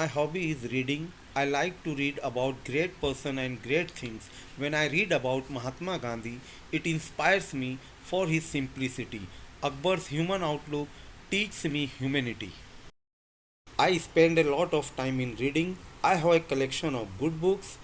My hobby is reading. I like to read about great person and great things. When I read about Mahatma Gandhi, it inspires me for his simplicity. Akbar's human outlook teaches me humanity. I spend a lot of time in reading. I have a collection of good books.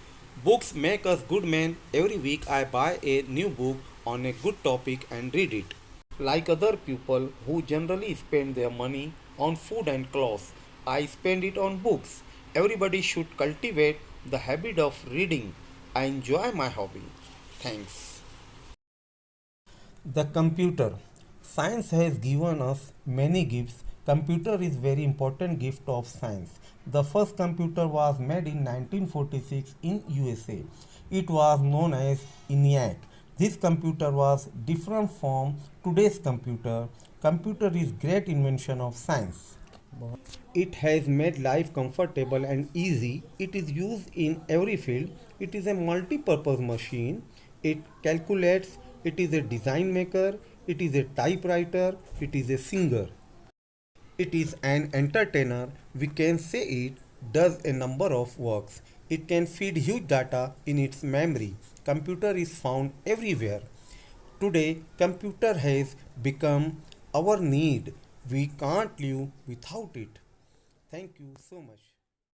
Books make us good men. Every week I buy a new book on a good topic and read it. Like other people who generally spend their money on food and clothes, I spend it on books. Everybody should cultivate the habit of reading. I enjoy my hobby. Thanks. The computer. Science has given us many gifts. Computer is very important gift of science. The first computer was made in 1946 in USA. It was known as ENIAC. This computer was different from today's computer. Computer is great invention of science. It has made life comfortable and easy. It is used in every field. It is a multi-purpose machine. It calculates. It is a design maker. It is a typewriter. It is a singer. It is an entertainer. We can say it does a number of works. It can feed huge data in its memory. Computer is found everywhere. Today, computer has become our need. We can't live without it. Thank you so much.